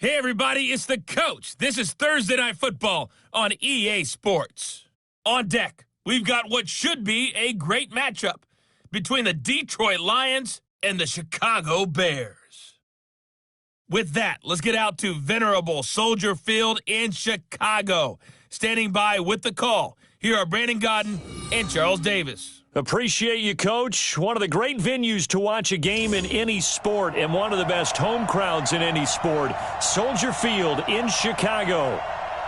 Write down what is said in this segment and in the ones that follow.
Hey everybody, it's the coach. This is Thursday Night Football on EA Sports. On deck, we've got what should be a great matchup between the Detroit Lions and the Chicago Bears. With that, let's get out to venerable Soldier Field in Chicago. Standing by with the call, here are Brandon Godden and Charles Davis. Appreciate you, Coach. One of the great venues to watch a game in any sport and one of the best home crowds in any sport, Soldier Field in Chicago.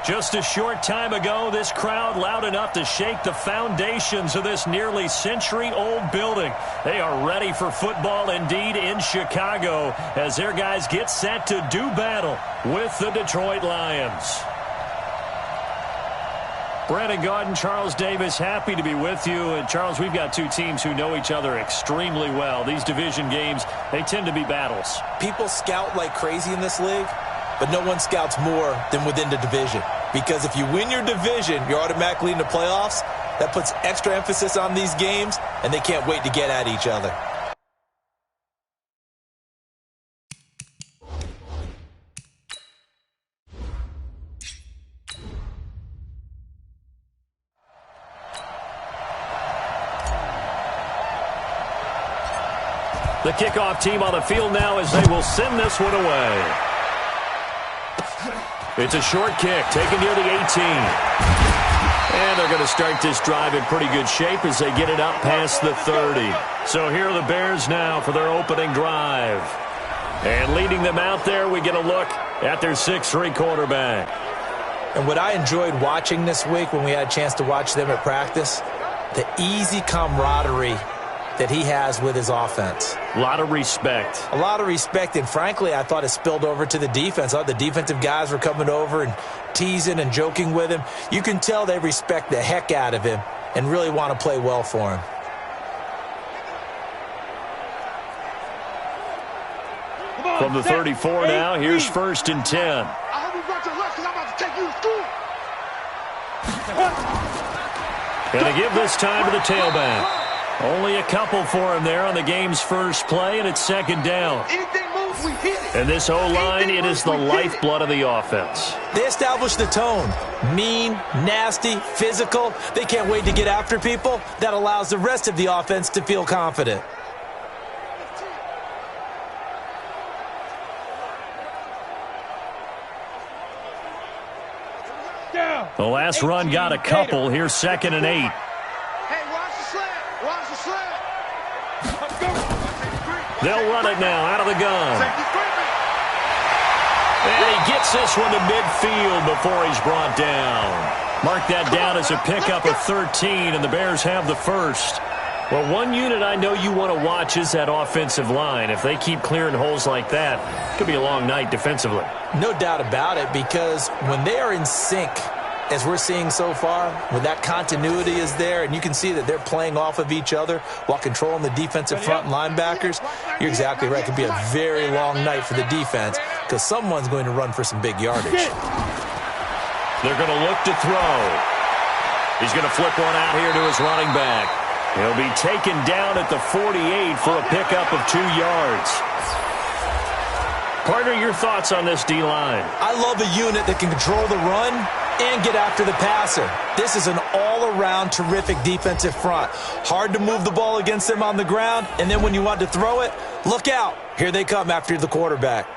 Just a short time ago, this crowd loud enough to shake the foundations of this nearly century-old building. They are ready for football indeed in Chicago as their guys get set to do battle with the Detroit Lions. Brandon Godden, Charles Davis, happy to be with you. And Charles, we've got two teams who know each other extremely well. These division games, they tend to be battles. People scout like crazy in this league, but no one scouts more than within the division. Because if you win your division, you're automatically in the playoffs. That puts extra emphasis on these games, and they can't wait to get at each other. The kickoff team on the field now as they will send this one away. It's a short kick taken near the 18. And they're going to start this drive in pretty good shape as they get it up past the 30. So here are the Bears now for their opening drive. And leading them out there, we get a look at their 6'3" quarterback. And what I enjoyed watching this week when we had a chance to watch them at practice, the easy camaraderie that he has with his offense. A lot of respect. A lot of respect, and frankly, I thought it spilled over to the defense. I thought the defensive guys were coming over and teasing and joking with him. You can tell they respect the heck out of him and really want to play well for him. From the 34 now, here's 1st and 10. I hope you brought your lunch because I'm about to take you to school. And to give this time to the tailback. Only a couple for him there on the game's first play, and it's 2nd down. Anything moves, we hit it. And this O-line, it is the lifeblood of the offense. They established the tone. Mean, nasty, physical. They can't wait to get after people. That allows the rest of the offense to feel confident. The last run got a couple. Here's 2nd and 8. They'll run it now out of the gun. And he gets this one to midfield before he's brought down. Mark that down as a pickup of 13, and the Bears have the first. Well, one unit I know you want to watch is that offensive line. If they keep clearing holes like that, it could be a long night defensively. No doubt about it, because when they are in sync, as we're seeing so far, when that continuity is there and you can see that they're playing off of each other while controlling the defensive front linebackers, you're exactly right. It could be a very long night for the defense because someone's going to run for some big yardage. They're going to look to throw. He's going to flip one out here to his running back. He'll be taken down at the 48 for a pickup of 2 yards. Partner, your thoughts on this D-line? I love a unit that can control the run and get after the passer. This is an all-around terrific defensive front. Hard to move the ball against them on the ground, and then when you want to throw it, look out. Here they come after the quarterback.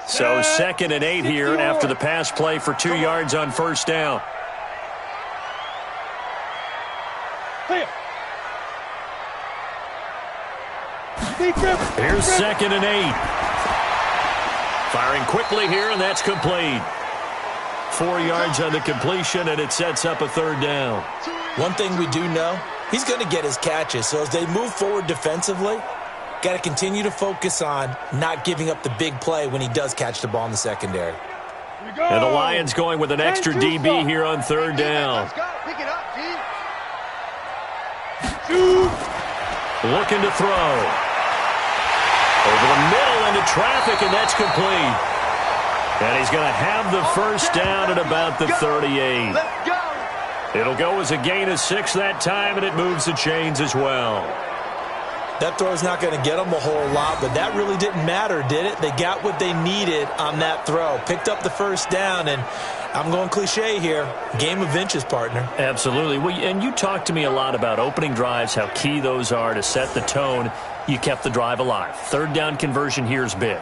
So 2nd and 8 here after the pass play for 2 yards on 1st down. Here's 2nd and 8. Firing quickly here, and that's complete. 4 yards on the completion, and it sets up a 3rd down. One thing we do know, he's going to get his catches. So as they move forward defensively, got to continue to focus on not giving up the big play when he does catch the ball in the secondary. And the Lions going with an extra DB here on 3rd down. Looking to throw. Over the middle into traffic, and that's complete. And he's going to have the first down at about the 38. It'll go as a gain of 6 that time, and it moves the chains as well. That throw's not going to get them a whole lot, but that really didn't matter, did it? They got what they needed on that throw. Picked up the first down, and I'm going cliche here. Game of inches, partner. Absolutely. Well, and you talked to me a lot about opening drives, how key those are to set the tone. You kept the drive alive. Third down conversion here is big.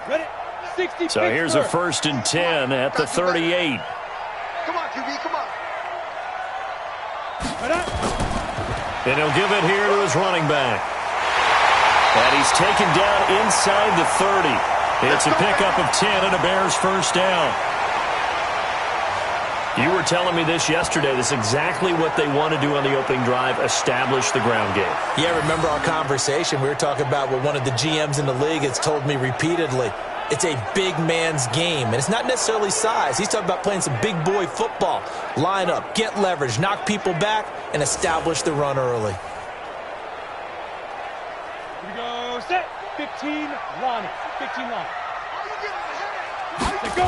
So here's a 1st and 10 at the 38. Come on, QB, come on. And he'll give it here to his running back. And he's taken down inside the 30. It's a pickup of 10 and a Bears first down. You were telling me this yesterday. This is exactly what they want to do on the opening drive, establish the ground game. Yeah, remember our conversation? We were talking about what one of the GMs in the league has told me repeatedly. It's a big man's game, and it's not necessarily size. He's talking about playing some big boy football. Line up, get leverage, knock people back, and establish the run early. Here we go, set. 15 line. 15 line. Let's go.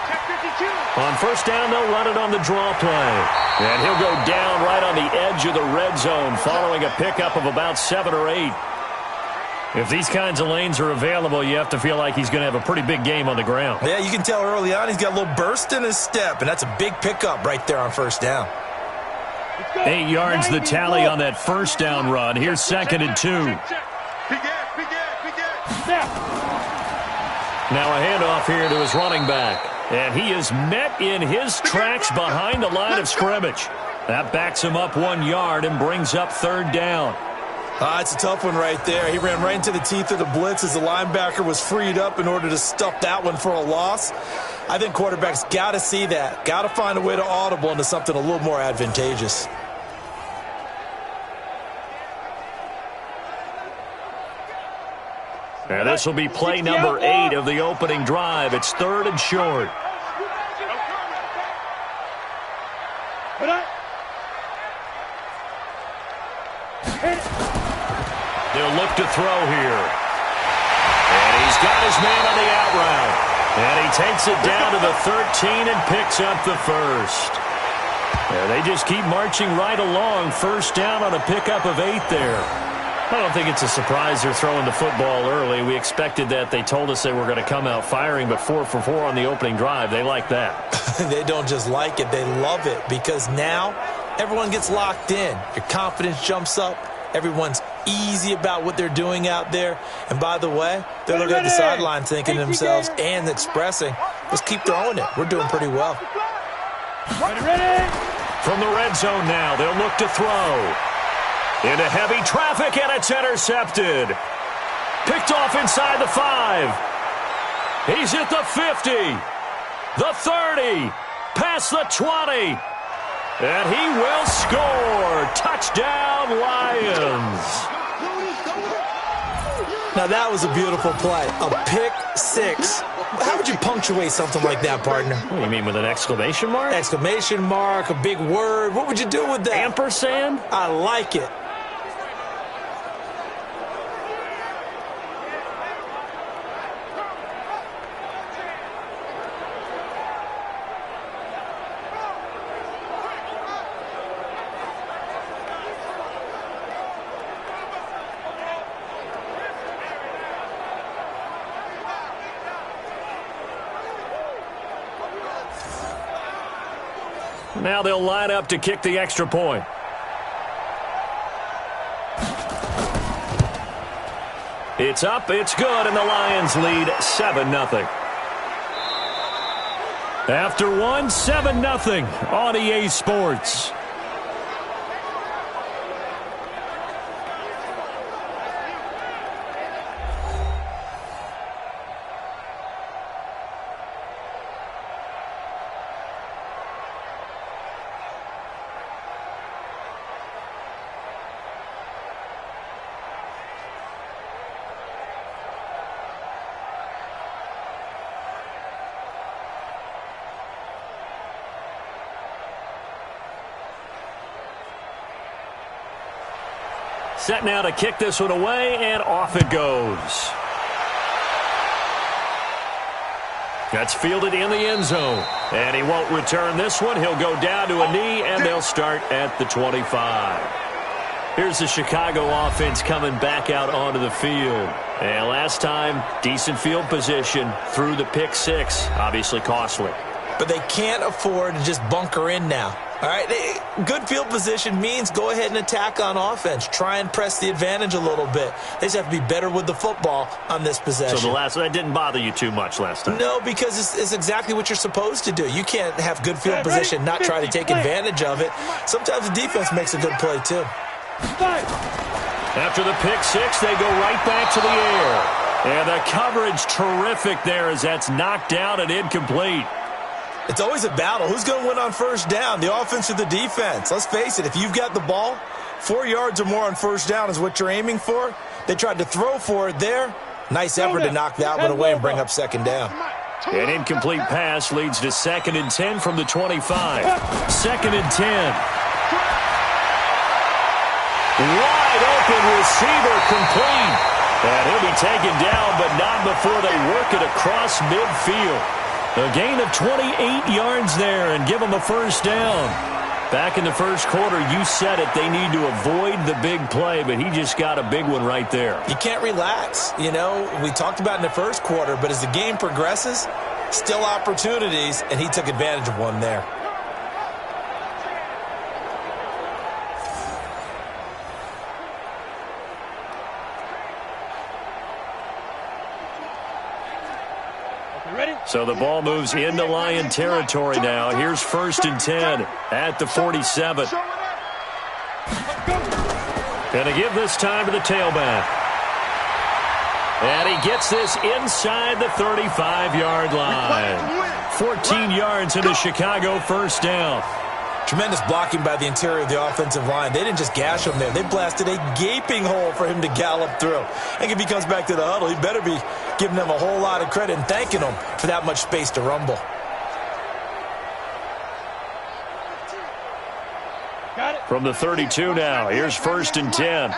Check 52. On first down, they'll run it on the draw play. And he'll go down right on the edge of the red zone following a pickup of about 7 or 8. If these kinds of lanes are available, you have to feel like he's going to have a pretty big game on the ground. Yeah, you can tell early on he's got a little burst in his step, and that's a big pickup right there on first down. 8 yards the tally on that first down run. Here's 2nd and 2. Now a handoff here to his running back. And he is met in his tracks behind the line of scrimmage. That backs him up 1 yard and brings up 3rd down. It's a tough one right there. He ran right into the teeth of the blitz as the linebacker was freed up in order to stuff that one for a loss. I think quarterbacks got to see that. Got to find a way to audible into something a little more advantageous. And this will be play number 8 of the opening drive. It's 3rd and short. They'll look to throw here. And he's got his man on the out route. And he takes it down to the 13 and picks up the first. Yeah, they just keep marching right along. First down on a pickup of 8 there. I don't think it's a surprise they're throwing the football early. We expected that. They told us they were going to come out firing, but 4 for 4 on the opening drive. They like that. They don't just like it, they love it, because now everyone gets locked in. Your confidence jumps up. Everyone's easy about what they're doing out there. And by the way, they're looking at the sideline thinking to themselves and expressing, let's keep throwing it. We're doing pretty well. Ready. From the red zone now, they'll look to throw. Into heavy traffic, and it's intercepted. Picked off inside the 5. He's at the 50. The 30. Past the 20. And he will score. Touchdown, Lions. Now, that was a beautiful play. A pick 6. How would you punctuate something like that, partner? What do you mean, with an exclamation mark? Exclamation mark, a big word. What would you do with that? Ampersand? I like it. Now they'll line up to kick the extra point. It's up, it's good, and the Lions lead 7-0. After 7-0 on EA Sports. Set now to kick this one away, and off it goes. That's fielded in the end zone. And he won't return this one. He'll go down to a knee, and they'll start at the 25. Here's the Chicago offense coming back out onto the field. And last time, decent field position through the pick six. Obviously costly. But they can't afford to just bunker in now. All right, good field position means go ahead and attack on offense. Try and press the advantage a little bit. They just have to be better with the football on this possession. So that didn't bother you too much last time? No, because it's exactly what you're supposed to do. You can't have good field position, not try to take advantage of it. Sometimes the defense makes a good play, too. After the pick six, they go right back to the air. And the coverage terrific there as that's knocked down and incomplete. It's always a battle. Who's going to win on first down, the offense or the defense? Let's face it, if you've got the ball, 4 yards or more on first down is what you're aiming for. They tried to throw for it there. Nice effort to knock that one away and bring up second down. An incomplete pass leads to 2nd and 10 from the 25. 2nd and 10. Wide open receiver complete. And he'll be taken down, but not before they work it across midfield. A gain of 28 yards there and give them a first down. Back in the first quarter, you said it, they need to avoid the big play, but he just got a big one right there. You can't relax. You know, we talked about in the first quarter, but as the game progresses, still opportunities, and he took advantage of one there. So the ball moves into Lion territory now. Here's 1st and 10 at the 47. Going to give this time to the tailback. And he gets this inside the 35-yard line. 14 yards into Chicago first down. Tremendous blocking by the interior of the offensive line. They didn't just gash him there. They blasted a gaping hole for him to gallop through. I think if he comes back to the huddle, he better be giving them a whole lot of credit and thanking them for that much space to rumble. From the 32 now, here's 1st and 10.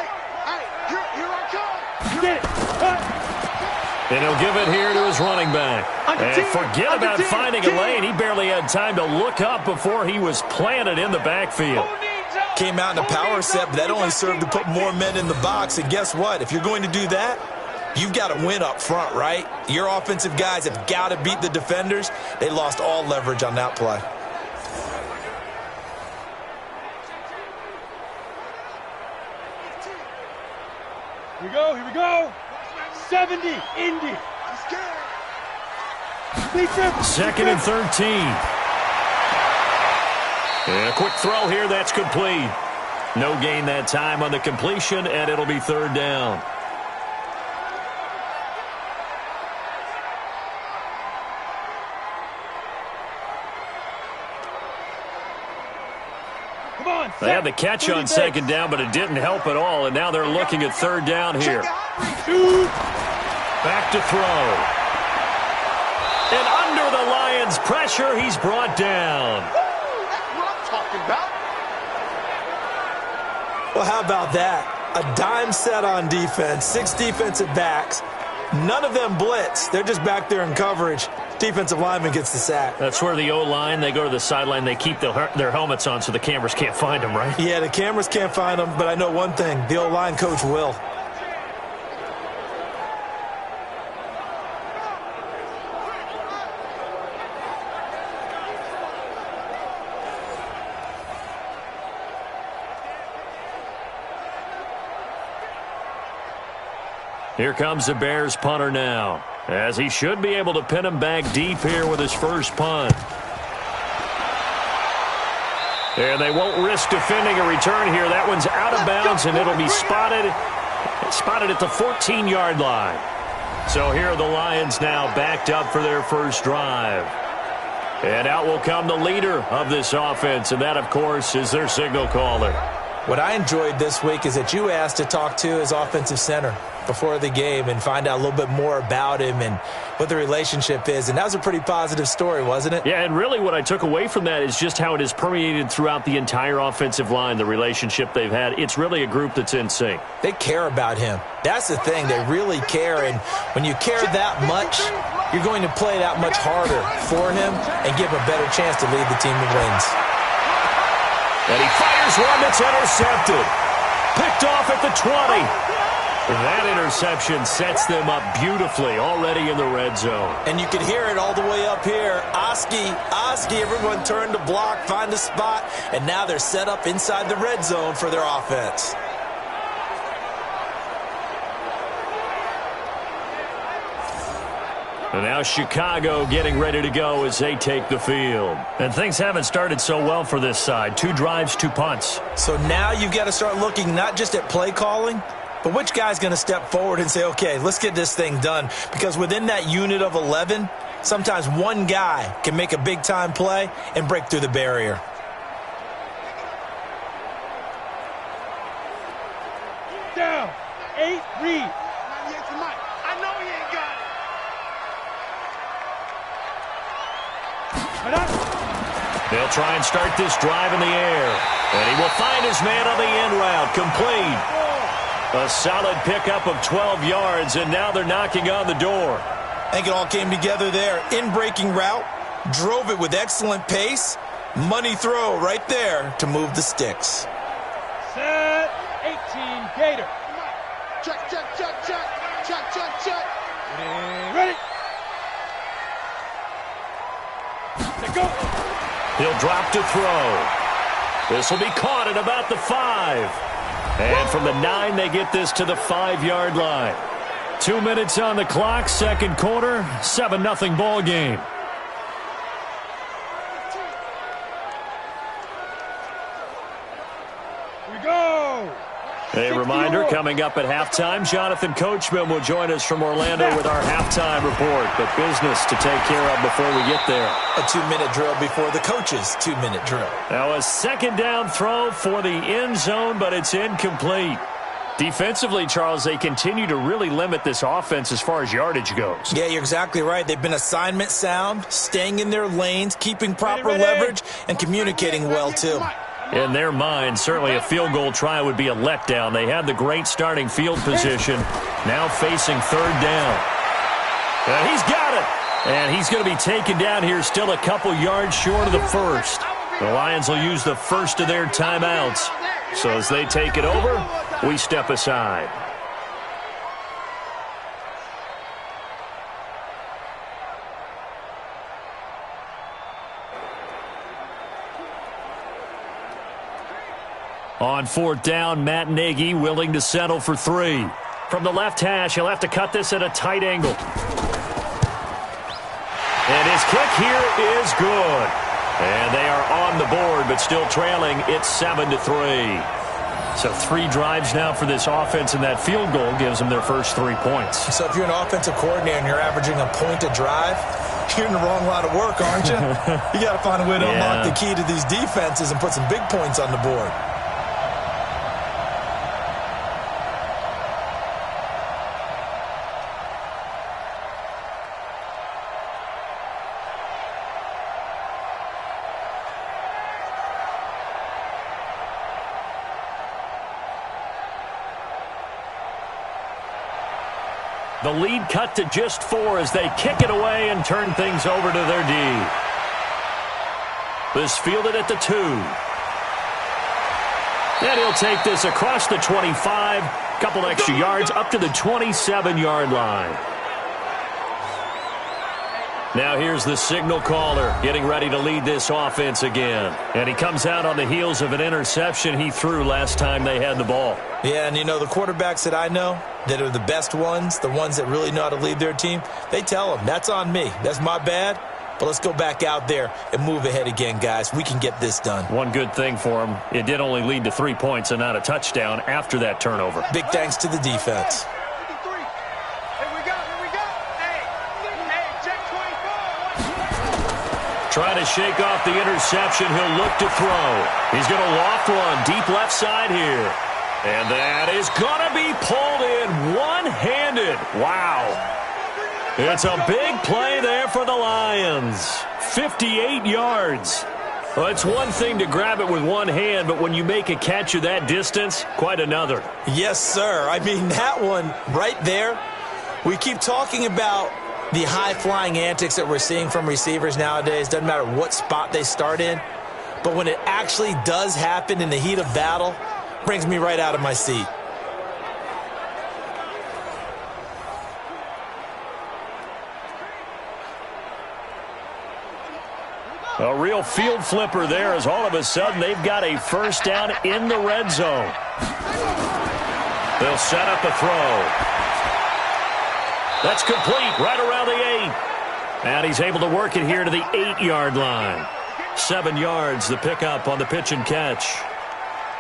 And he'll give it here to his running back. And forget about finding a lane. He barely had time to look up before he was planted in the backfield. Came out in a power set, but that only served to put more men in the box. And guess what? If you're going to do that, you've got to win up front, right? Your offensive guys have got to beat the defenders. They lost all leverage on that play. Here we go. 70, Indy. 2nd and 13. And a quick throw here, that's complete. No gain that time on the completion, and it'll be 3rd down. They had the catch on 2nd down, but it didn't help at all, and now they're looking at 3rd down here. Back to throw. And under the Lions' pressure, he's brought down. That's what I'm talking about. Well, how about that? A dime set on defense, 6 defensive backs. None of them blitz. They're just back there in coverage. Defensive lineman gets the sack. That's where the O-line, they go to the sideline, they keep their helmets on so the cameras can't find them, right? Yeah, the cameras can't find them, but I know one thing. The O-line coach will. Here comes the Bears punter now, as he should be able to pin him back deep here with his first punt. And they won't risk defending a return here. That one's out of bounds, and it'll be spotted at the 14-yard line. So here are the Lions now backed up for their first drive. And out will come the leader of this offense, and that, of course, is their signal caller. What I enjoyed this week is that you asked to talk to his offensive center before the game and find out a little bit more about him and what the relationship is. And that was a pretty positive story, wasn't it? Yeah, and really what I took away from that is just how it has permeated throughout the entire offensive line, the relationship they've had. It's really a group that's in sync. They care about him. That's the thing. They really care. And when you care that much, you're going to play that much harder for him and give him a better chance to lead the team to wins. And he fires one that's intercepted. Picked off at the 20. That interception sets them up beautifully already in the red zone. And you can hear it all the way up here. Oski, everyone turned to block, find a spot, and now they're set up inside the red zone for their offense. And now Chicago getting ready to go as they take the field. And things haven't started so well for this side. 2 drives, 2 punts. So now you've got to start looking not just at play calling, but which guy's going to step forward and say, okay, let's get this thing done? Because within that unit of 11, sometimes one guy can make a big-time play and break through the barrier. Down. 8, read. I know he ain't got it. They'll try and start this drive in the air. And he will find his man on the end route. Complete. A solid pickup of 12 yards, and now they're knocking on the door. I think it all came together there. In-breaking route, drove it with excellent pace. Money throw right there to move the sticks. Set. 18, Gator. Check. Ready. Let go. He'll drop to throw. This will be caught at about the 5. And from the 9, they get this to the 5-yard line. 2 minutes on the clock, second quarter, 7-0 ball game. Here we go. A reminder, coming up at halftime, Jonathan Coachman will join us from Orlando with our halftime report. But business to take care of before we get there. A 2-minute drill before the coach's 2-minute drill. Now a second down throw for the end zone, but it's incomplete. Defensively, Charles, they continue to really limit this offense as far as yardage goes. Yeah, you're exactly right. They've been assignment sound, staying in their lanes, keeping proper leverage, and communicating well, too. In their mind, certainly a field goal try would be a letdown. They had the great starting field position, now facing third down. He's got it, and he's going to be taken down here still a couple yards short of the first. The Lions will use the first of their timeouts. So as they take it over, we step aside. On fourth down, Matt Nagy willing to settle for 3. From the left hash, he'll have to cut this at a tight angle. And his kick here is good. And they are on the board, but still trailing. It's 7-3. So 3 drives now for this offense, and that field goal gives them their first 3 points. So if you're an offensive coordinator and you're averaging a point a drive, you're in the wrong line of work, aren't you? You got to find a way to unlock the key to these defenses and put some big points on the board. The lead cut to just 4 as they kick it away and turn things over to their D. This fielded at the 2. And he'll take this across the 25, couple extra yards up to the 27-yard line. Now here's the signal caller getting ready to lead this offense again. And he comes out on the heels of an interception he threw last time they had the ball. Yeah, and you know, the quarterbacks that I know that are the best ones, the ones that really know how to lead their team, they tell them, that's on me. That's my bad. But let's go back out there and move ahead again, guys. We can get this done. One good thing for him, it did only lead to 3 points and not a touchdown after that turnover. Big thanks to the defense. Trying to shake off the interception. He'll look to throw. He's going to loft one deep left side here. And that is going to be pulled in one-handed. Wow. It's a big play there for the Lions. 58 yards. Well, it's one thing to grab it with one hand, but when you make a catch of that distance, quite another. Yes, sir. I mean, that one right there, we keep talking about The high-flying antics that we're seeing from receivers nowadays, doesn't matter what spot they start in, but when it actually does happen in the heat of battle, brings me right out of my seat. A real field flipper there as all of a sudden they've got a first down in the red zone. They'll set up a throw. That's complete right around the 8. And he's able to work it here to the 8-yard line. 7 yards, the pickup on the pitch and catch.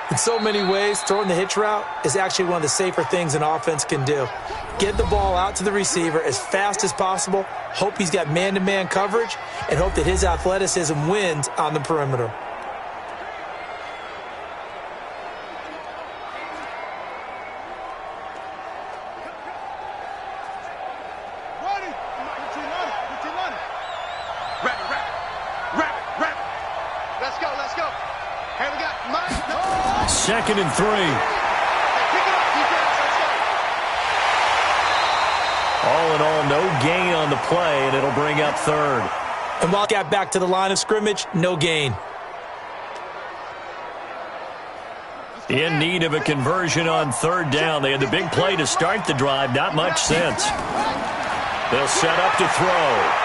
In so many ways, throwing the hitch route is actually one of the safer things an offense can do. Get the ball out to the receiver as fast as possible, hope he's got man-to-man coverage, and hope that his athleticism wins on the perimeter. Let's go. Hey, we got Mike. 2nd and 3. All in all, no gain on the play, and it'll bring up 3rd. And while got back to the line of scrimmage, no gain. In need of a conversion on 3rd down. They had the big play to start the drive. Not much sense. They'll set up to throw.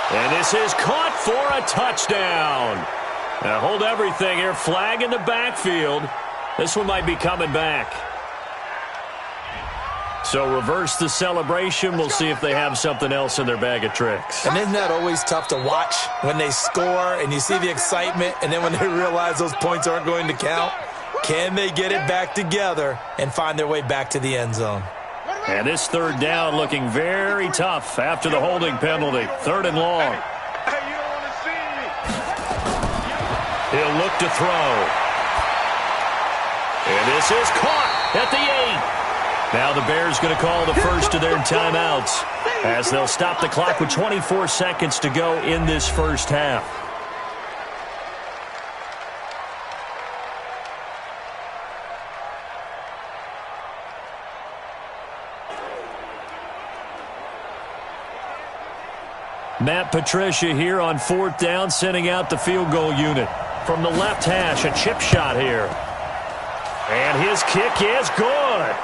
And this is caught for a touchdown. Now hold everything here. Flag in the backfield. This one might be coming back. So reverse the celebration. We'll see if they have something else in their bag of tricks. And isn't that always tough to watch when they score and you see the excitement, and then when they realize those points aren't going to count? Can they get it back together and find their way back to the end zone? And this 3rd down looking very tough after the holding penalty. 3rd and long. He'll look to throw. And this is caught at the 8. Now the Bears going to call the first of their timeouts as they'll stop the clock with 24 seconds to go in this first half. Matt Patricia here on 4th down, sending out the field goal unit. From the left hash, a chip shot here. And his kick is good.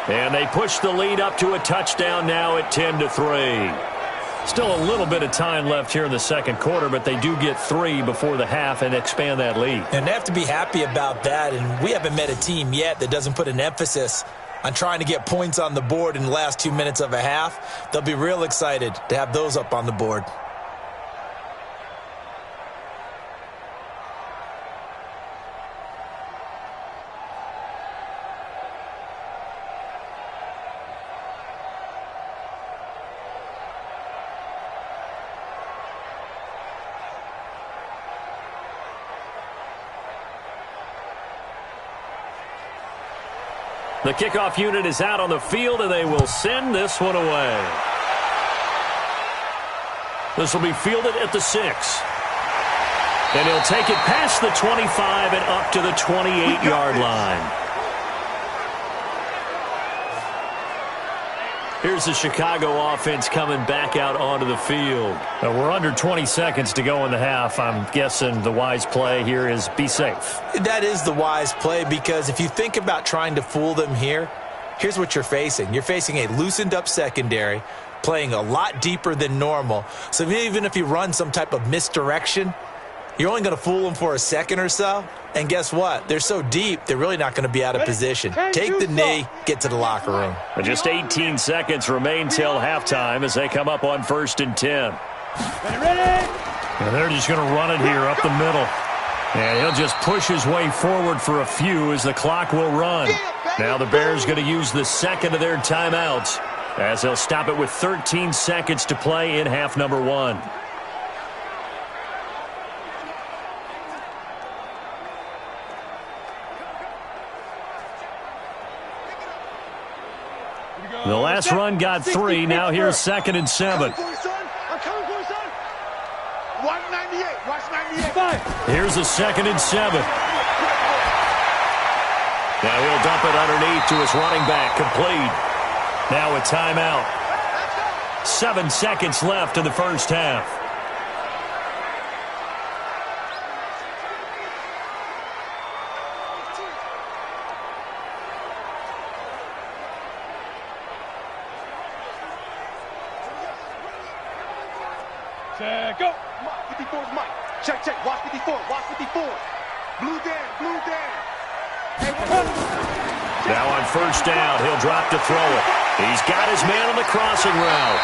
And they push the lead up to a touchdown now at 10-3. Still a little bit of time left here in the second quarter, but they do get 3 before the half and expand that lead. And they have to be happy about that. And we haven't met a team yet that doesn't put an emphasis on trying to get points on the board in the last 2 minutes of a half. They'll be real excited to have those up on the board. The kickoff unit is out on the field, and they will send this one away. This will be fielded at the 6. And he'll take it past the 25 and up to the 28-yard line. Here's the Chicago offense coming back out onto the field. We're under 20 seconds to go in the half. I'm guessing the wise play here is be safe. That is the wise play, because if you think about trying to fool them here, here's what you're facing. You're facing a loosened up secondary, playing a lot deeper than normal. So even if you run some type of misdirection, you're only going to fool them for a second or so. And guess what? They're so deep, they're really not going to be out of position. Take the knee, get to the locker room. And just 18 seconds remain till halftime as they come up on 1st and 10. And they're just going to run it here up the middle. And he'll just push his way forward for a few as the clock will run. Now the Bears going to use the second of their timeouts as they'll stop it with 13 seconds to play in half number 1. The last run got 3. Now here's 2nd and 7. I'm coming for you, son. Watch 98. Watch 98. Here's a 2nd and 7. Now he'll dump it underneath to his running back. Complete. Now a timeout. 7 seconds left in the first half. Go. 54 is Mike. Check, check. Watch 54. Watch 54. Blue down. Blue down. Now on first down, he'll drop to throw it. He's got his man on the crossing route.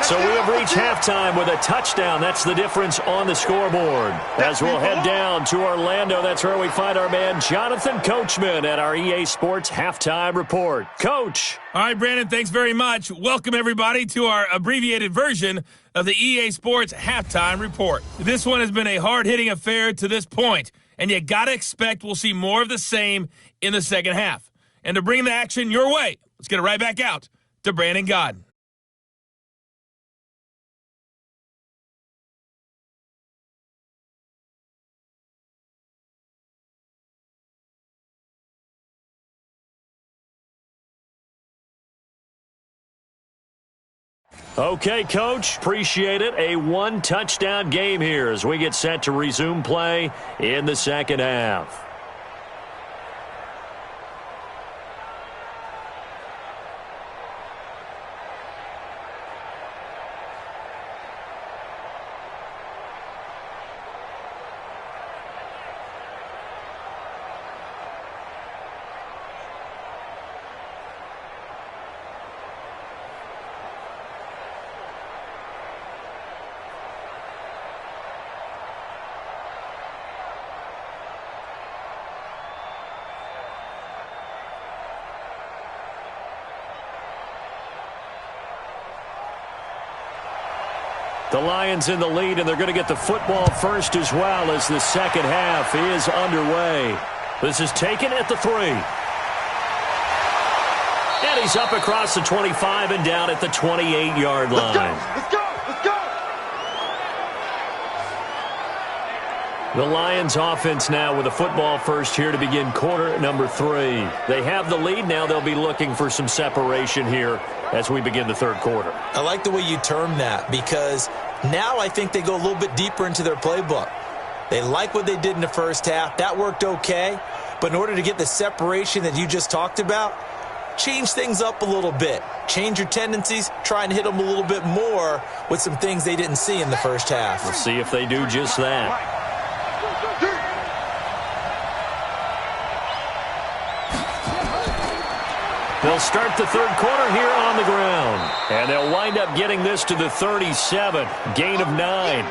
So we have reached halftime with a touchdown. That's the difference on the scoreboard. As we'll head down to Orlando, that's where we find our man Jonathan Coachman at our EA Sports Halftime Report. Coach. All right, Brandon, thanks very much. Welcome, everybody, to our abbreviated version of the EA Sports Halftime Report. This one has been a hard-hitting affair to this point, and you got to expect we'll see more of the same in the second half. And to bring the action your way, let's get it right back out to Brandon Godden. Okay, Coach, appreciate it. A one-touchdown game here as we get set to resume play in the second half. The Lions in the lead, and they're going to get the football first as well as the second half is underway. This is taken at the 3. And he's up across the 25 and down at the 28-yard line. Let's go. Let's go. The Lions offense now with a football first here to begin quarter number 3. They have the lead now. They'll be looking for some separation here as we begin the third quarter. I like the way you term that because now I think they go a little bit deeper into their playbook. They like what they did in the first half. That worked okay. But in order to get the separation that you just talked about, change things up a little bit. Change your tendencies. Try and hit them a little bit more with some things they didn't see in the first half. We'll see if they do just that. They'll start the third quarter here on the ground. And they'll wind up getting this to the 37. Gain of 9.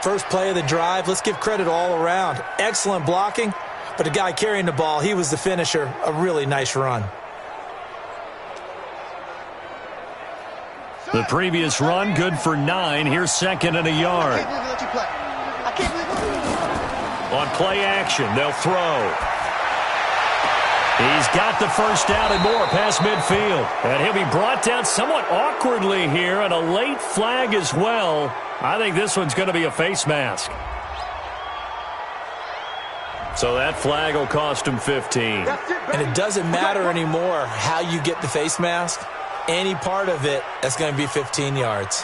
First play of the drive, let's give credit all around. Excellent blocking, but the guy carrying the ball, he was the finisher. A really nice run. The previous run, good for 9. Here's second and a yard. On play action, they'll throw. He's got the first down and more past midfield. And he'll be brought down somewhat awkwardly here, and a late flag as well. I think this one's going to be a face mask. So that flag will cost him 15. And it doesn't matter anymore how you get the face mask. Any part of it, that's going to be 15 yards.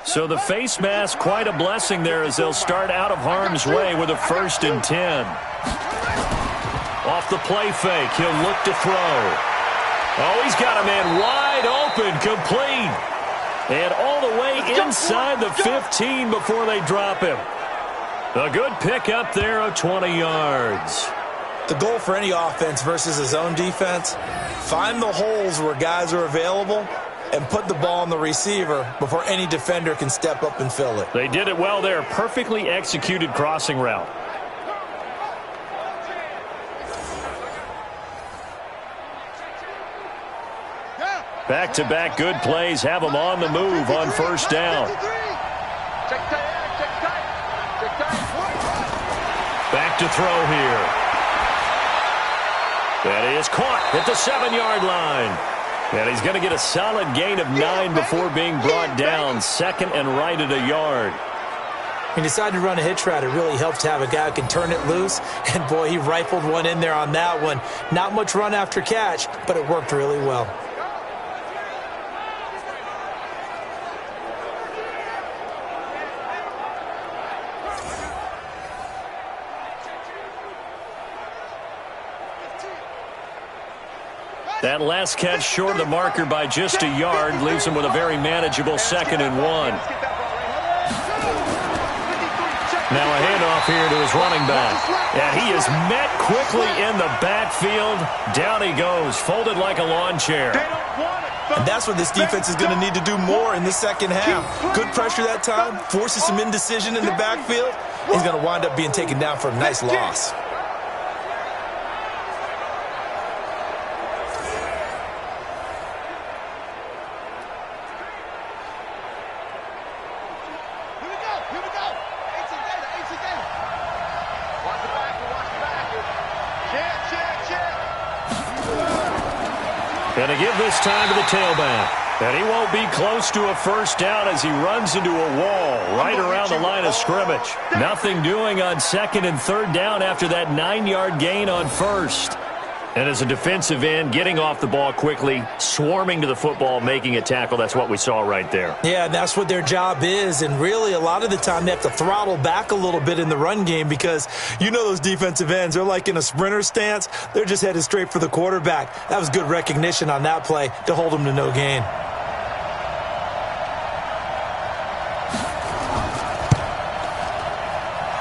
So the face mask, quite a blessing there as they'll start out of harm's way with a 1st and 10. Off the play fake, he'll look to throw. Oh, he's got a man wide open, complete. And all the way inside the 15 before they drop him. A good pick up there of 20 yards. The goal for any offense versus his own defense, find the holes where guys are available and put the ball on the receiver before any defender can step up and fill it. They did it well there. Perfectly executed crossing route. Back-to-back good plays have them on the move on first down. Back to throw here. That is caught at the 7-yard line. And he's going to get a solid gain of 9 before being brought down. Second and right at a yard. He decided to run a hitch route. It really helps to have a guy who can turn it loose. And, boy, he rifled one in there on that one. Not much run after catch, but it worked really well. That last catch short of the marker by just a yard leaves him with a very manageable 2nd and 1. Now a handoff here to his running back. And he is met quickly in the backfield. Down he goes, folded like a lawn chair. And that's what this defense is going to need to do more in the second half. Good pressure that time, forces some indecision in the backfield. He's going to wind up being taken down for a nice loss. Going to give this time to the tailback. And he won't be close to a first down as he runs into a wall right around the line of scrimmage. Nothing doing on 2nd and 3rd down after that 9-yard gain on 1st. And as a defensive end, getting off the ball quickly, swarming to the football, making a tackle, that's what we saw right there. Yeah, that's what their job is. And really, a lot of the time, they have to throttle back a little bit in the run game because you know those defensive ends, they're like in a sprinter stance. They're just headed straight for the quarterback. That was good recognition on that play to hold them to no gain.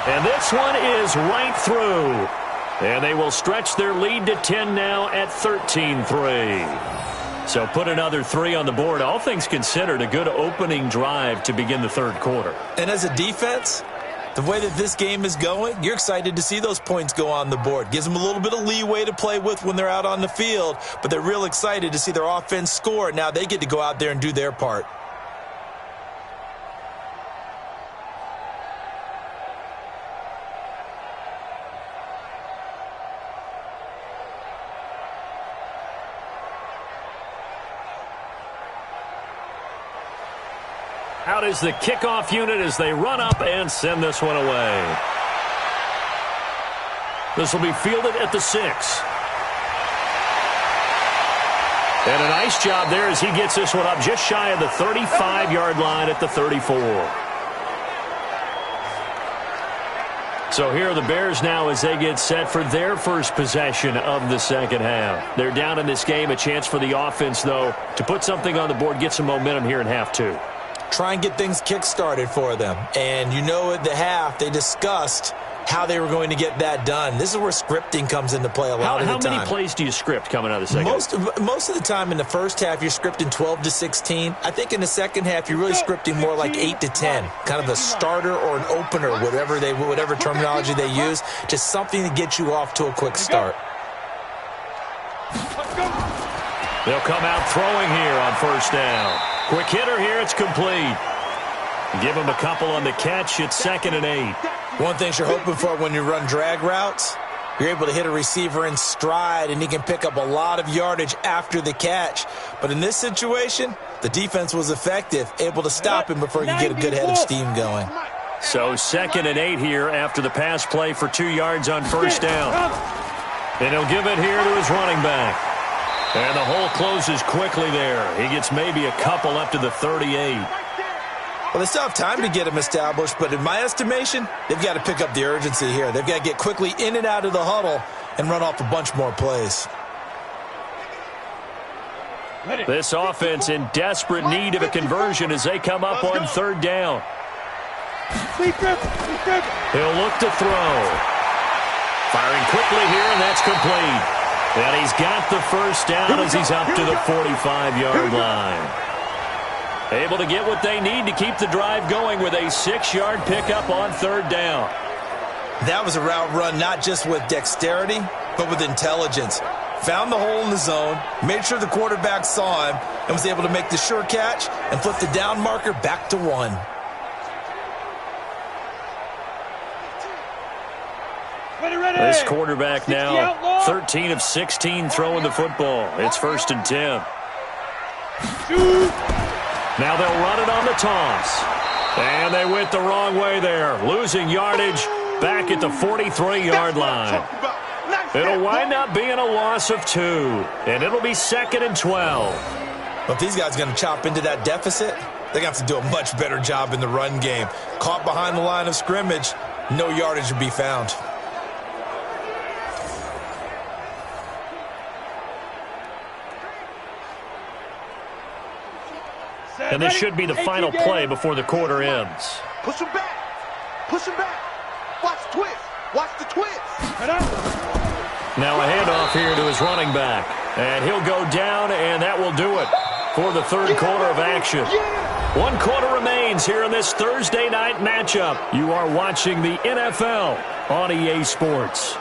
And this one is right through. And they will stretch their lead to 10 now at 13-3. So put another 3 on the board. All things considered, a good opening drive to begin the 3rd quarter. And as a defense, the way that this game is going, you're excited to see those points go on the board. Gives them a little bit of leeway to play with when they're out on the field, but they're real excited to see their offense score. Now they get to go out there and do their part. Out is the kickoff unit as they run up and send this one away. This will be fielded at the 6. And a nice job there as he gets this one up just shy of the 35-yard line at the 34. So here are the Bears now as they get set for their first possession of the second half. They're down in this game. A chance for the offense, though, to put something on the board, get some momentum here in half 2. Try and get things kick-started for them. And you know at the half, they discussed how they were going to get that done. This is where scripting comes into play a lot of the time. How many plays do you script coming out of the second? Most of the time in the first half, you're scripting 12 to 16. I think in the second half, you're really scripting more like 8 to 10. Kind of a starter or an opener, whatever terminology they use. Just something to get you off to a quick start. They'll come out throwing here on first down. Quick hitter here, it's complete. Give him a couple on the catch, it's 2nd and 8. One thing you're hoping for when you run drag routes, you're able to hit a receiver in stride, and he can pick up a lot of yardage after the catch. But in this situation, the defense was effective, able to stop him before he could get a good head of steam going. So 2nd and 8 here after the pass play for 2 yards on first down. And he'll give it here to his running back. And the hole closes quickly there. He gets maybe a couple up to the 38. Well, they still have time to get him established, but in my estimation, they've got to pick up the urgency here. They've got to get quickly in and out of the huddle and run off a bunch more plays. This offense in desperate need of a conversion as they come up on 3rd down. He'll look to throw. Firing quickly here, and that's complete. And he's got the first down as he's up to the 45-yard line. Able to get what they need to keep the drive going with a 6-yard pickup on 3rd down. That was a route run not just with dexterity, but with intelligence. Found the hole in the zone, made sure the quarterback saw him, and was able to make the sure catch and flip the down marker back to 1. This quarterback now 13 of 16 throwing the football. It's 1st and 10. Now they'll run it on the toss. And they went the wrong way there, losing yardage back at the 43-yard line. It'll wind up being a loss of 2, and it'll be 2nd and 12. But if these guys are going to chop into that deficit, they're going to have to do a much better job in the run game. Caught behind the line of scrimmage, no yardage will be found. And this should be the final play before the quarter ends. Push him back. Push him back. Watch the twist. Watch the twist. Now a handoff here to his running back. And he'll go down, and that will do it for the third quarter of action. 1 quarter remains here in this Thursday night matchup. You are watching the NFL on EA Sports.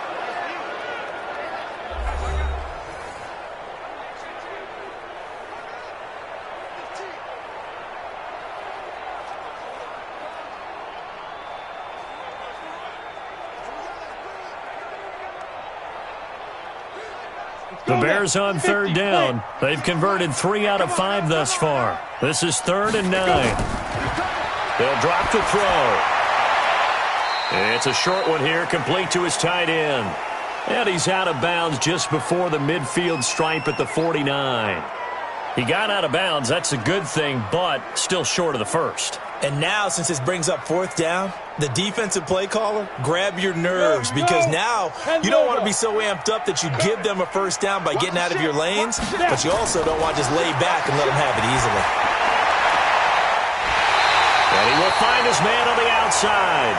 The Bears on 3rd down. They've converted 3 out of 5 thus far. This is 3rd and 9. They'll drop the throw. It's a short one here, complete to his tight end. And he's out of bounds just before the midfield stripe at the 49. He got out of bounds. That's a good thing, but still short of the first. And now, since this brings up 4th down, the defensive play caller, grab your nerves, because now you don't want to be so amped up that you give them a 1st down by getting out of your lanes, but you also don't want to just lay back and let them have it easily. And he will find his man on the outside.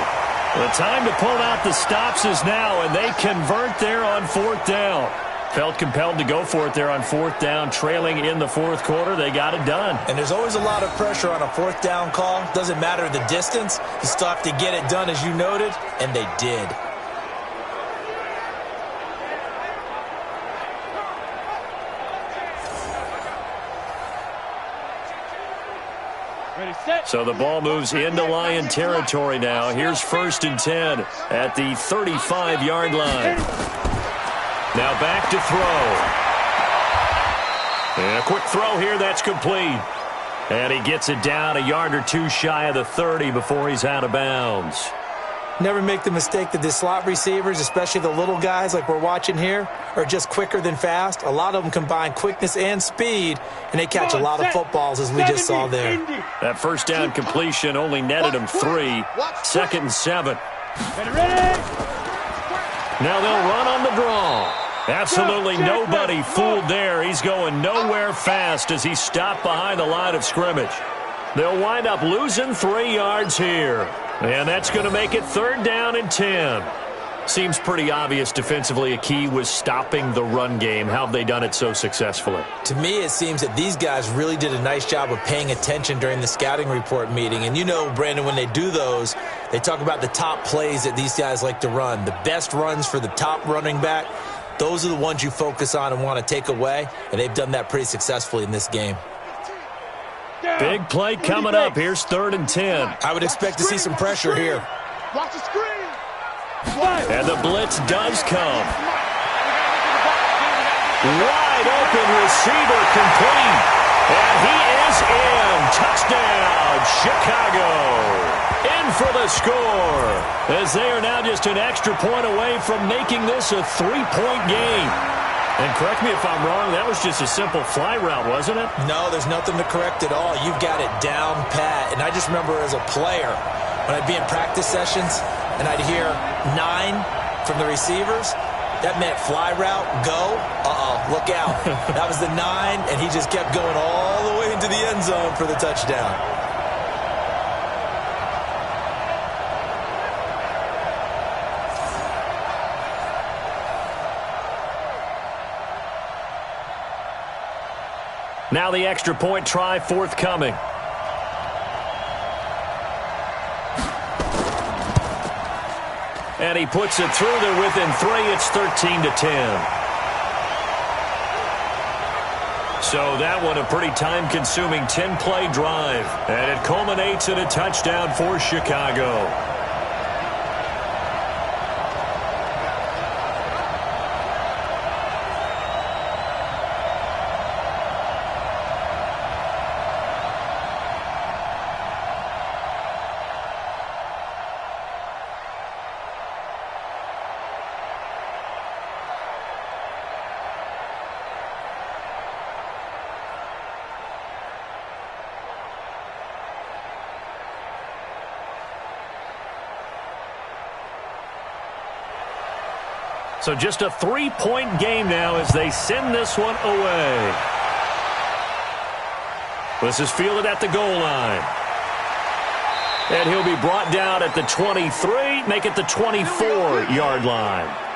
The time to pull out the stops is now, and they convert there on 4th down. Felt compelled to go for it there on 4th down, trailing in the 4th quarter. They got it done. And there's always a lot of pressure on a 4th down call. Doesn't matter the distance. You still have to get it done, as you noted, and they did. So the ball moves into Lion territory now. Here's 1st and 10 at the 35-yard line. Now back to throw. And a quick throw here, that's complete. And he gets it down a yard or 2 shy of the 30 before he's out of bounds. Never make the mistake that the slot receivers, especially the little guys like we're watching here, are just quicker than fast. A lot of them combine quickness and speed, and they catch a lot of footballs, as we just saw there. That 1st down completion only netted him 3. 2nd and 7. Now they'll run on the draw. Absolutely nobody fooled there. He's going nowhere fast as he stopped behind the line of scrimmage. They'll wind up losing 3 yards here. And that's going to make it 3rd down and 10. Seems pretty obvious defensively a key was stopping the run game. How have they done it so successfully? To me, it seems that these guys really did a nice job of paying attention during the scouting report meeting. And you know, Brandon, when they do those, they talk about the top plays that these guys like to run. The best runs for the top running back, those are the ones you focus on and want to take away. And they've done that pretty successfully in this game. Big play coming up. Here's 3rd and 10. I would expect to see some pressure here. Watch the screen. And the blitz does come. Wide open receiver complete. And he is in. Touchdown, Chicago. In for the score. As they are now just an extra point away from making this a 3-point game. And correct me if I'm wrong, that was just a simple fly route, wasn't it? No, there's nothing to correct at all. You've got it down pat. And I just remember as a player, when I'd be in practice sessions and I'd hear 9 from the receivers, that meant fly route, go, look out. That was the 9, and he just kept going all the way into the end zone for the touchdown. Now the extra point try forthcoming. And he puts it through there within 3. It's 13-10. So that one a pretty time-consuming 10-play drive. And it culminates in a touchdown for Chicago. So just a 3-point game now as they send this one away. This is fielded at the goal line. And he'll be brought down at the 23, make it the 24-yard line.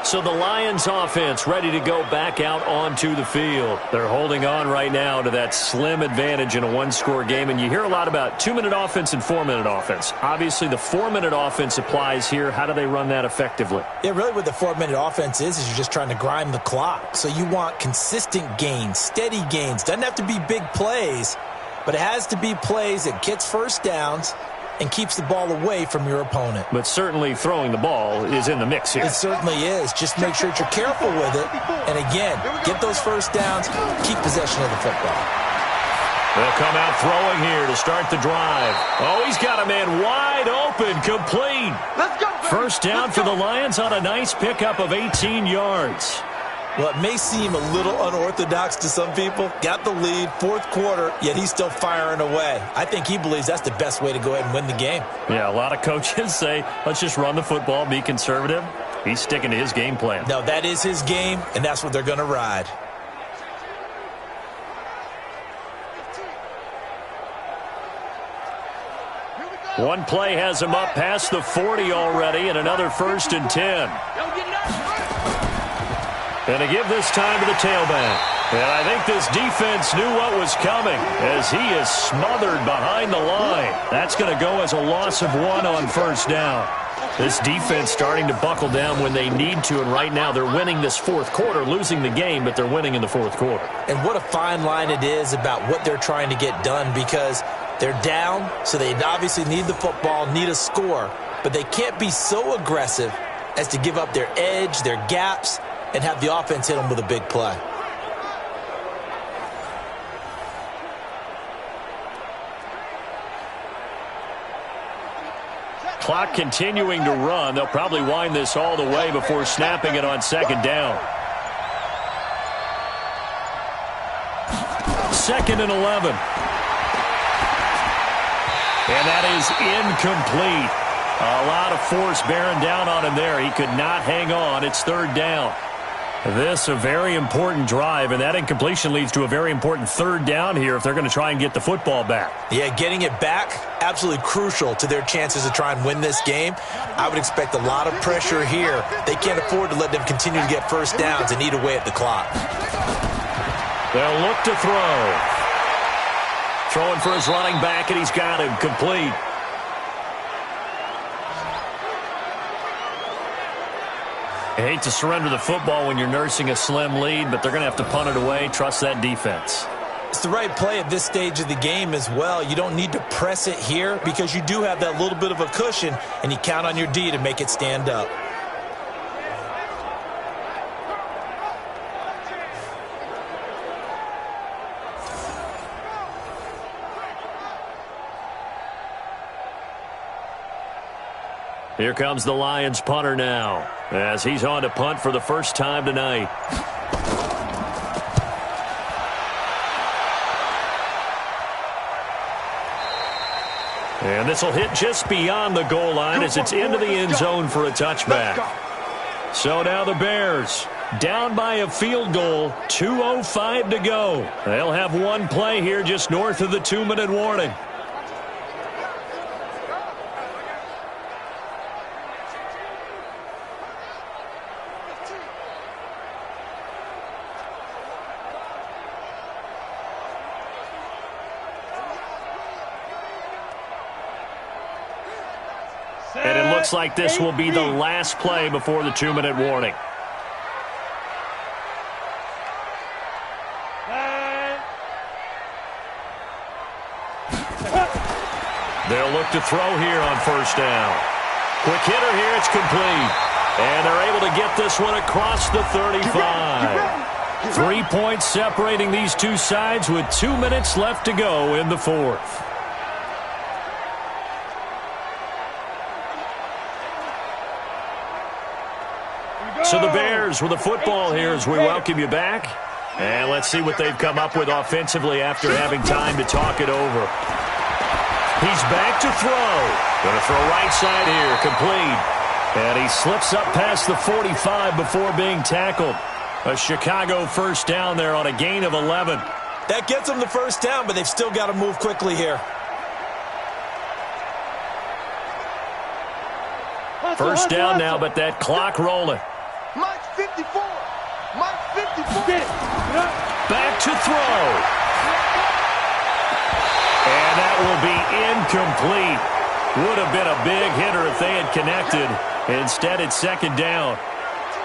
So the Lions offense ready to go back out onto the field. They're holding on right now to that slim advantage in a one-score game. And you hear a lot about 2-minute offense and 4-minute offense. Obviously, the 4-minute offense applies here. How do they run that effectively? Yeah, really what the 4-minute offense is you're just trying to grind the clock. So you want consistent gains, steady gains. Doesn't have to be big plays, but it has to be plays that gets first downs and keeps the ball away from your opponent. But certainly throwing the ball is in the mix here. It certainly is. Just make sure that you're careful with it. And again, get those first downs, keep possession of the football. They'll come out throwing here to start the drive. Oh, he's got a man wide open, complete. Let's go, baby. First down for the Lions on a nice pickup of 18 yards. Well, it may seem a little unorthodox to some people. Got the lead, fourth quarter, yet he's still firing away. I think he believes that's the best way to go ahead and win the game. Yeah, a lot of coaches say, let's just run the football, be conservative. He's sticking to his game plan. No, that is his game, and that's what they're going to ride. One play has him up past the 40 already, and another 1st and 10. And to give this time to the tailback. And I think this defense knew what was coming as he is smothered behind the line. That's going to go as a loss of 1 on first down. This defense starting to buckle down when they need to, and right now they're winning this fourth quarter, losing the game, but they're winning in the fourth quarter. And what a fine line it is about what they're trying to get done, because they're down, so they obviously need the football, need a score, but they can't be so aggressive as to give up their edge, their gaps, and have the offense hit them with a big play. Clock continuing to run. They'll probably wind this all the way before snapping it on second down. 2nd and 11. And that is incomplete. A lot of force bearing down on him there. He could not hang on. It's 3rd down. This a very important drive, and that incompletion leads to a very important 3rd down here if they're going to try and get the football back. Yeah, getting it back, absolutely crucial to their chances to try and win this game. I would expect a lot of pressure here. They can't afford to let them continue to get first downs and eat away at the clock. They'll look to throw. Throwing for his running back, and he's got him complete. I hate to surrender the football when you're nursing a slim lead, but they're going to have to punt it away. Trust that defense. It's the right play at this stage of the game as well. You don't need to press it here because you do have that little bit of a cushion, and you count on your D to make it stand up. Here comes the Lions punter now as he's on to punt for the first time tonight. And this will hit just beyond the goal line as it's into the end zone for a touchback. So now the Bears down by a field goal, 2:05 to go. They'll have one play here just north of the 2-minute warning. And it looks like this will be the last play before the 2-minute warning. They'll look to throw here on first down. Quick hitter here, it's complete. And they're able to get this one across the 35. 3 points separating these two sides with 2 minutes left to go in the fourth. So the Bears with the football here as we welcome you back. And let's see what they've come up with offensively after having time to talk it over. He's back to throw. Going to throw right side here, complete. And he slips up past the 45 before being tackled. A Chicago first down there on a gain of 11. That gets them the first down, but they've still got to move quickly here. First down now, but that clock rolling. Mike 54. Mike 54. Back to throw. And that will be incomplete. Would have been a big hitter if they had connected. Instead, it's second down.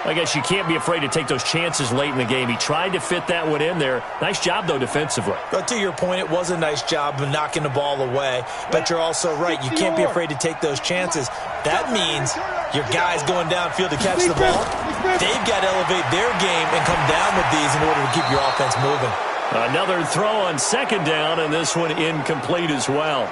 I guess you can't be afraid to take those chances late in the game. He tried to fit that one in there. Nice job, though, defensively. But to your point, it was a nice job of knocking the ball away. But you're also right. You can't be afraid to take those chances. That means your guys going downfield to catch the ball, they've got to elevate their game and come down with these in order to keep your offense moving. Another throw on second down, and this one incomplete as well.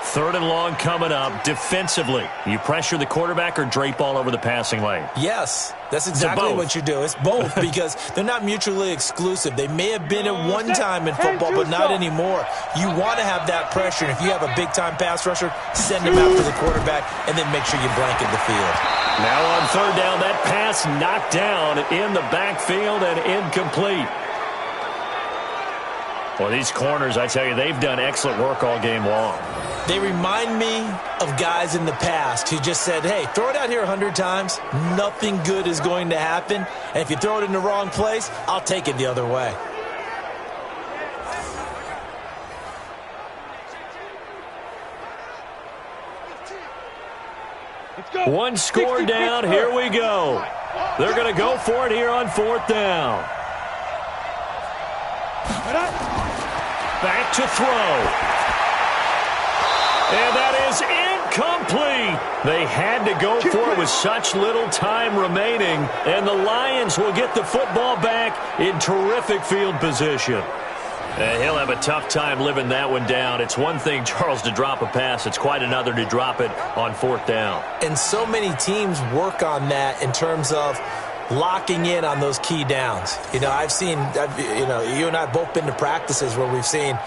Third and long coming up. Defensively, you pressure the quarterback or drape all over the passing lane? Yes, that's exactly what you do. It's both because they're not mutually exclusive. They may have been at one time in football, but not anymore. You want to have that pressure. And if you have a big-time pass rusher, send him after the quarterback and then make sure you blanket the field. Now on third down, that pass knocked down in the backfield and incomplete. Well, these corners, I tell you, they've done excellent work all game long. They remind me of guys in the past who just said, hey, throw it out here 100 times. Nothing good is going to happen. And if you throw it in the wrong place, I'll take it the other way. One score down. Here we go. They're going to go for it here on fourth down. Back to throw. And that is incomplete. They had to go for it with such little time remaining. And the Lions will get the football back in terrific field position. He'll have a tough time living that one down. It's one thing, Charles, to drop a pass. It's quite another to drop it on fourth down. And so many teams work on that in terms of locking in on those key downs. You know, you and I have both been to practices where we've seen,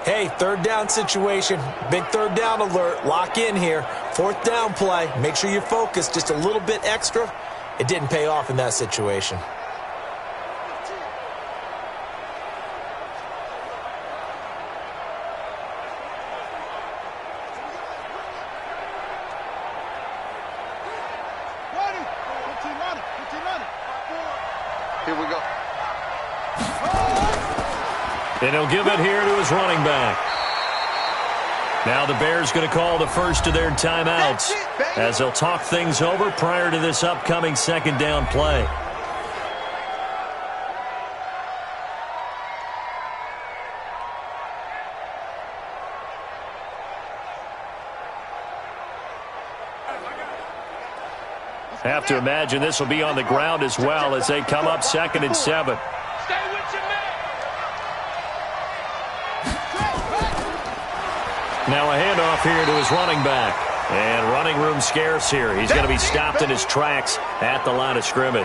hey, third down situation, big third down alert, lock in here, fourth down play, make sure you're focused just a little bit extra. It didn't pay off in that situation. Here we go. And he'll give it here to his running back. Now the Bears going to call the first of their timeouts as they'll talk things over prior to this upcoming second down play. Have to imagine this will be on the ground as well as they come up 2nd and 7. Now a handoff here to his running back. And running room scarce here. He's going to be stopped in his tracks at the line of scrimmage.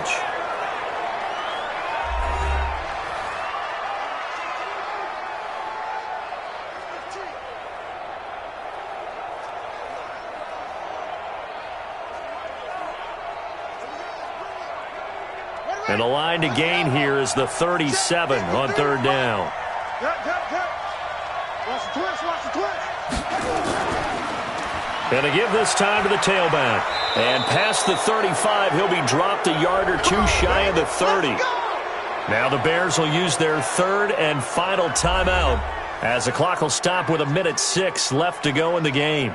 And the line to gain here is the 37 on third down. Going to give this time to the tailback. And past the 35, he'll be dropped a yard or two shy of the 30. Now the Bears will use their third and final timeout as the clock will stop with 1:06 left to go in the game.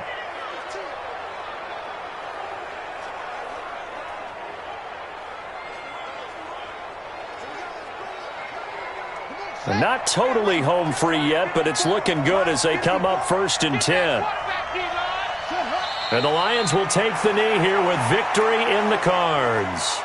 Not totally home free yet, but it's looking good as they come up 1st and 10. And the Lions will take the knee here with victory in the cards.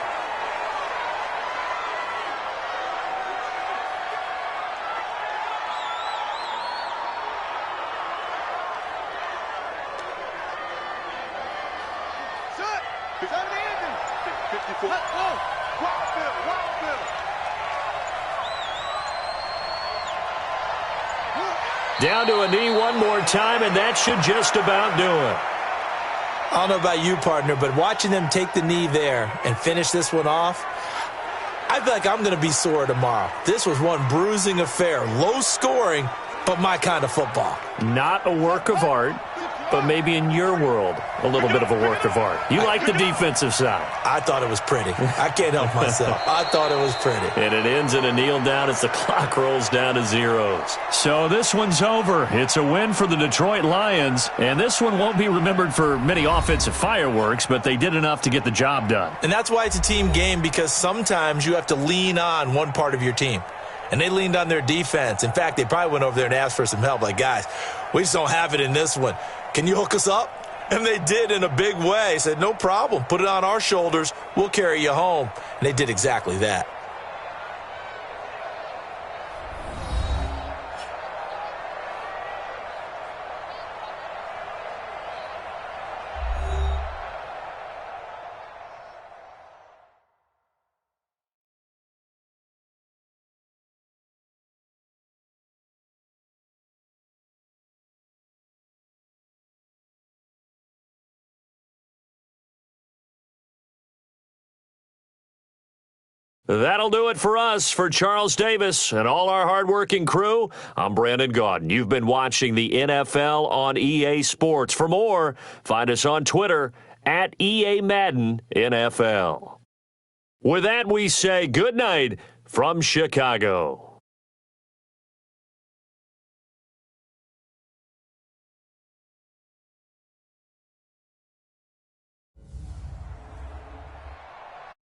Down to a knee one more time, and that should just about do it. I don't know about you, partner, but watching them take the knee there and finish this one off, I feel like I'm going to be sore tomorrow. This was one bruising affair. Low scoring, but my kind of football. Not a work of art, but maybe in your world, a little bit of a work of art. You like the defensive side. I thought it was pretty. I can't help myself. I thought it was pretty. And it ends in a kneel down as the clock rolls down to zeros. So this one's over. It's a win for the Detroit Lions, and this one won't be remembered for many offensive fireworks, but they did enough to get the job done. And that's why it's a team game, because sometimes you have to lean on one part of your team. And they leaned on their defense. In fact, they probably went over there and asked for some help. Like, guys, we just don't have it in this one. Can you hook us up? And they did in a big way. Said, no problem. Put it on our shoulders. We'll carry you home. And they did exactly that. That'll do it for us. For Charles Davis and all our hardworking crew, I'm Brandon Gaudin. You've been watching the NFL on EA Sports. For more, find us on Twitter at EA Madden NFL. With that, we say good night from Chicago.